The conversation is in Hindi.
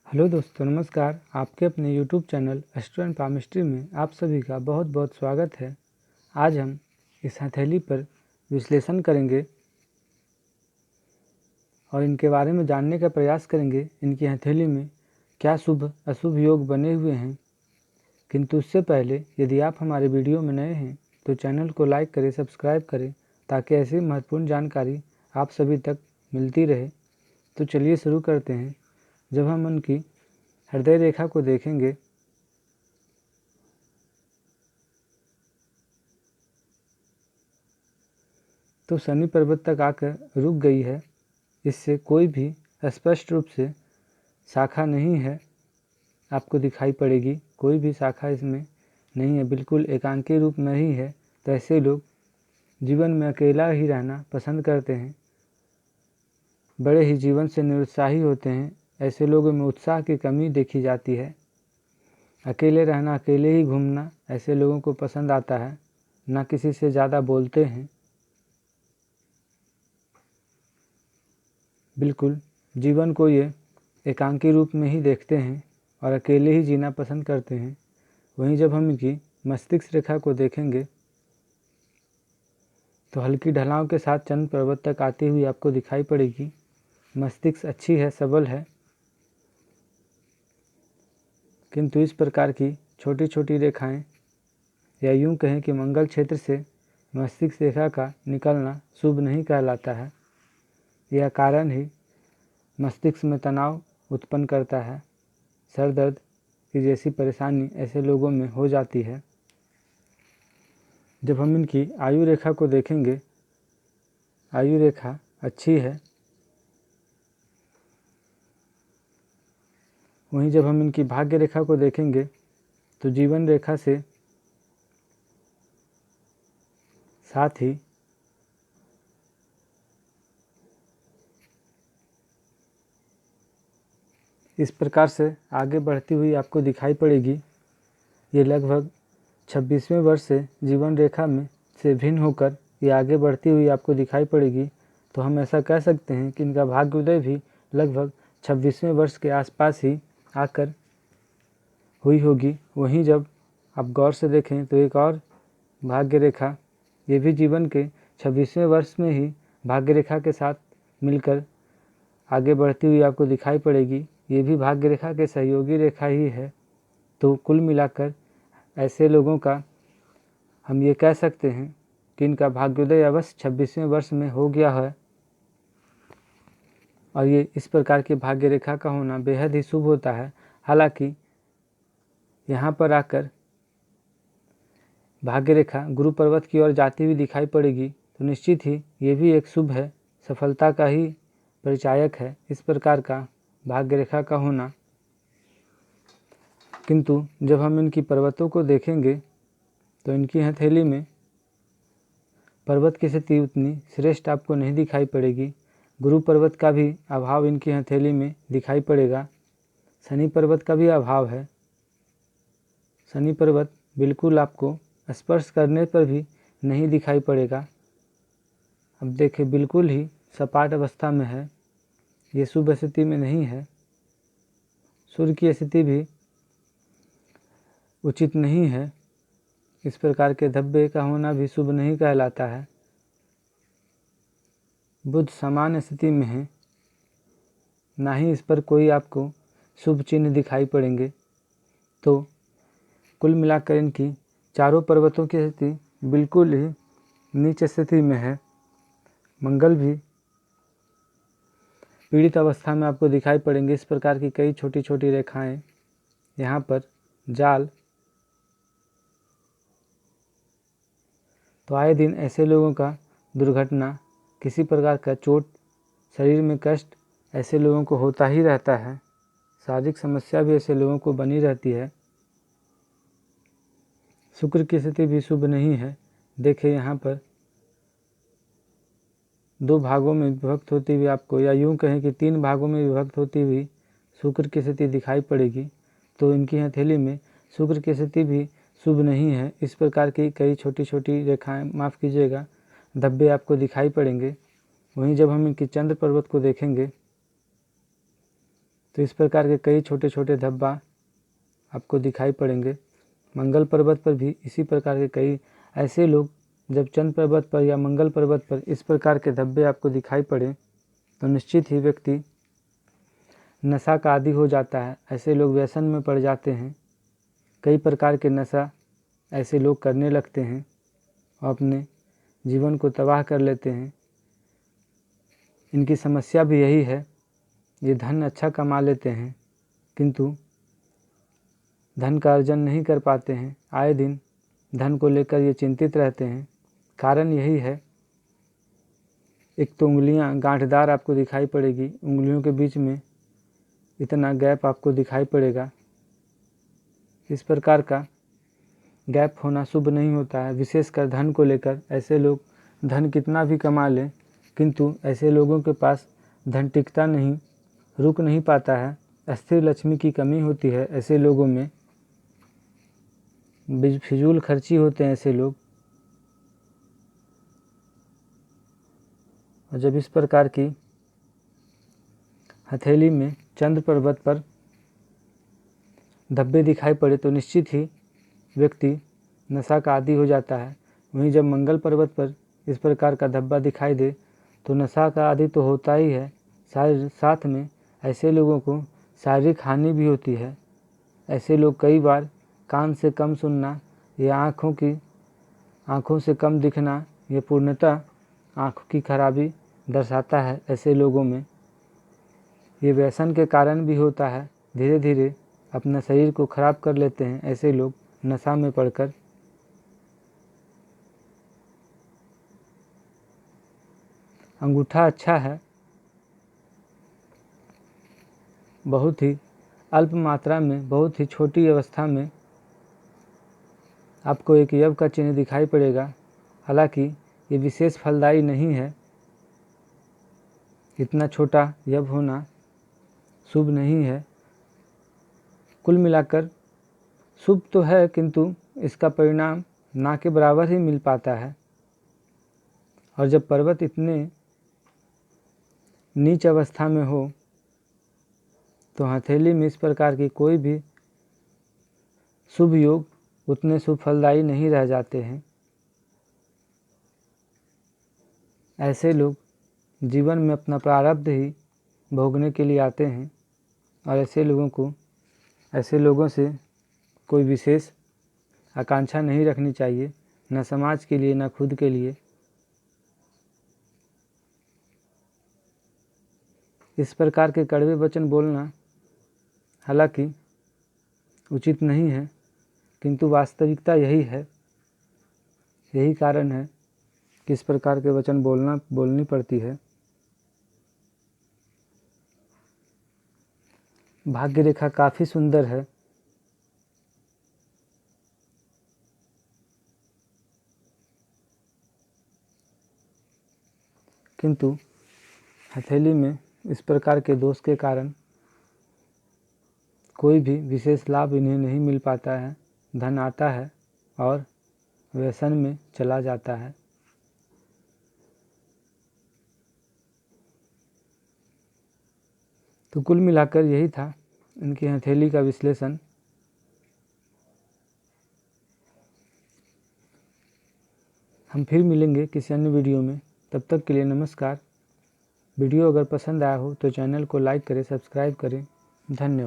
हेलो दोस्तों, नमस्कार। आपके अपने YouTube channel astro and palmistry में आप सभी का बहुत बहुत स्वागत है। आज हम इस हथेली पर विश्लेषण करेंगे और इनके बारे में जानने का प्रयास करेंगे। इनकी हथेली में क्या शुभ अशुभ योग बने हुए हैं। किंतु उससे पहले यदि आप हमारे वीडियो में नए हैं तो चैनल को लाइक करें, सब्सक्राइब करें, ताकि ऐसी महत्वपूर्ण जानकारी आप सभी तक मिलती रहे। तो चलिए शुरू करते हैं। जब हम उनकी हृदय रेखा को देखेंगे तो शनि पर्वत तक आकर रुक गई है। इससे कोई भी स्पष्ट रूप से शाखा नहीं है, आपको दिखाई पड़ेगी। कोई भी शाखा इसमें नहीं है, बिल्कुल एकांकी रूप में ही है। तो ऐसे लोग जीवन में अकेला ही रहना पसंद करते हैं, बड़े ही जीवन से निरुत्साही होते हैं। ऐसे लोगों में उत्साह की कमी देखी जाती है। अकेले रहना, अकेले ही घूमना ऐसे लोगों को पसंद आता है। ना किसी से ज़्यादा बोलते हैं, बिल्कुल जीवन को ये एकांकी रूप में ही देखते हैं और अकेले ही जीना पसंद करते हैं। वहीं जब हम इनकी मस्तिष्क रेखा को देखेंगे तो हल्की ढलाव के साथ चंद्र पर्वत तक आती हुई आपको दिखाई पड़ेगी। मस्तिष्क अच्छी है, सबल है, किंतु इस प्रकार की छोटी छोटी रेखाएं या यूं कहें कि मंगल क्षेत्र से मस्तिष्क रेखा का निकलना शुभ नहीं कहलाता है। यह कारण ही मस्तिष्क में तनाव उत्पन्न करता है। सर दर्द की जैसी परेशानी ऐसे लोगों में हो जाती है। जब हम इनकी आयु रेखा को देखेंगे, आयु रेखा अच्छी है। वहीं जब हम इनकी भाग्य रेखा को देखेंगे तो जीवन रेखा से साथ ही इस प्रकार से आगे बढ़ती हुई आपको दिखाई पड़ेगी। ये लगभग 26वें वर्ष से जीवन रेखा में से भिन्न होकर ये आगे बढ़ती हुई आपको दिखाई पड़ेगी। तो हम ऐसा कह सकते हैं कि इनका भाग्योदय भी लगभग 26वें वर्ष के आसपास ही आकर हुई होगी। वहीं जब आप गौर से देखें तो एक और भाग्य रेखा, ये भी जीवन के 26वें वर्ष में ही भाग्य रेखा के साथ मिलकर आगे बढ़ती हुई आपको दिखाई पड़ेगी। ये भी भाग्य रेखा के सहयोगी रेखा ही है। तो कुल मिलाकर ऐसे लोगों का हम ये कह सकते हैं कि इनका भाग्योदय अवश्य 26वें वर्ष में हो गया है। और ये इस प्रकार की भाग्य रेखा का होना बेहद ही शुभ होता है। हालांकि यहाँ पर आकर भाग्य रेखा गुरु पर्वत की ओर जाती हुई दिखाई पड़ेगी तो निश्चित ही ये भी एक शुभ है, सफलता का ही परिचायक है इस प्रकार का भाग्य रेखा का होना। किंतु जब हम इनकी पर्वतों को देखेंगे तो इनकी हथेली में पर्वत की स्थिति उतनी श्रेष्ठ आपको नहीं दिखाई पड़ेगी। गुरु पर्वत का भी अभाव इनकी हथेली में दिखाई पड़ेगा। शनि पर्वत का भी अभाव है। शनि पर्वत बिल्कुल आपको स्पर्श करने पर भी नहीं दिखाई पड़ेगा। अब देखें, बिल्कुल ही सपाट अवस्था में है, ये शुभ स्थिति में नहीं है। सूर्य की स्थिति भी उचित नहीं है। इस प्रकार के धब्बे का होना भी शुभ नहीं कहलाता है। बुध सामान्य स्थिति में है, ना ही इस पर कोई आपको शुभ चिन्ह दिखाई पड़ेंगे। तो कुल मिलाकर इनकी चारों पर्वतों की स्थिति बिल्कुल ही नीच स्थिति में है। मंगल भी पीड़ित अवस्था में आपको दिखाई पड़ेंगे। इस प्रकार की कई छोटी छोटी रेखाएं यहाँ पर जाल। तो आए दिन ऐसे लोगों का दुर्घटना, किसी प्रकार का चोट, शरीर में कष्ट ऐसे लोगों को होता ही रहता है। शारीरिक समस्या भी ऐसे लोगों को बनी रहती है। शुक्र की स्थिति भी शुभ नहीं है। देखिए यहाँ पर 2 भागों में विभक्त होती हुई आपको, या यूं कहें कि 3 भागों में विभक्त होती हुई शुक्र की स्थिति दिखाई पड़ेगी। तो इनकी हथेली में शुक्र की स्थिति भी शुभ नहीं है। इस प्रकार की कई छोटी छोटी रेखाएं, माफ़ कीजिएगा, धब्बे आपको दिखाई पड़ेंगे। वहीं जब हम इनकी चंद्र पर्वत को देखेंगे तो इस प्रकार के कई छोटे छोटे धब्बा आपको दिखाई पड़ेंगे। मंगल पर्वत पर भी इसी प्रकार के कई ऐसे लोग, जब चंद्र पर्वत पर या मंगल पर्वत पर इस प्रकार के धब्बे आपको दिखाई पड़े तो निश्चित ही व्यक्ति नशा का आदी हो जाता है। ऐसे लोग व्यसन में पड़ जाते हैं। कई प्रकार के नशा ऐसे लोग करने लगते हैं और अपने जीवन को तबाह कर लेते हैं। इनकी समस्या भी यही है, ये धन अच्छा कमा लेते हैं किंतु धन का अर्जन नहीं कर पाते हैं। आए दिन धन को लेकर ये चिंतित रहते हैं। कारण यही है, एक तो उंगलियां गांठदार आपको दिखाई पड़ेगी, उंगलियों के बीच में इतना गैप आपको दिखाई पड़ेगा। इस प्रकार का गैप होना शुभ नहीं होता है, विशेषकर धन को लेकर। ऐसे लोग धन कितना भी कमा लें किंतु ऐसे लोगों के पास धन टिकता नहीं, रुक नहीं पाता है। स्थिर लक्ष्मी की कमी होती है ऐसे लोगों में, फिजूल खर्ची होते हैं ऐसे लोग। और जब इस प्रकार की हथेली में चंद्र पर्वत पर धब्बे दिखाई पड़े तो निश्चित ही व्यक्ति नशा का आदी हो जाता है। वहीं जब मंगल पर्वत पर इस प्रकार का धब्बा दिखाई दे तो नशा का आदी तो होता ही है, साथ में ऐसे लोगों को शारीरिक हानि भी होती है। ऐसे लोग कई बार कान से कम सुनना या आँखों से कम दिखना, ये पूर्णतः आँखों की खराबी दर्शाता है। ऐसे लोगों में ये व्यसन के कारण भी होता है। धीरे धीरे अपना शरीर को खराब कर लेते हैं ऐसे लोग नशा में पड़कर। अंगूठा अच्छा है, बहुत ही अल्प मात्रा में, बहुत ही छोटी अवस्था में आपको एक यव का चिन्ह दिखाई पड़ेगा। हालांकि ये विशेष फलदायी नहीं है, इतना छोटा यव होना शुभ नहीं है। कुल मिलाकर शुभ तो है किंतु इसका परिणाम ना के बराबर ही मिल पाता है। और जब पर्वत इतने नीच अवस्था में हो तो हथेली में इस प्रकार की कोई भी शुभ योग उतने शुभ फलदायी नहीं रह जाते हैं। ऐसे लोग जीवन में अपना प्रारब्ध ही भोगने के लिए आते हैं और ऐसे लोगों से कोई विशेष आकांक्षा नहीं रखनी चाहिए, न समाज के लिए न खुद के लिए। इस प्रकार के कड़वे वचन बोलना हालांकि उचित नहीं है किंतु वास्तविकता यही है। यही कारण है कि इस प्रकार के वचन बोलनी पड़ती है। भाग्य रेखा काफ़ी सुंदर है। किंतु हथेली में इस प्रकार के दोष के कारण कोई भी विशेष लाभ इन्हें नहीं मिल पाता है। धन आता है और व्यसन में चला जाता है। तो कुल मिलाकर यही था इनकी हथेली का विश्लेषण। हम फिर मिलेंगे किसी अन्य वीडियो में, तब तक के लिए नमस्कार। वीडियो अगर पसंद आया हो तो चैनल को लाइक करें, सब्सक्राइब करें। धन्यवाद।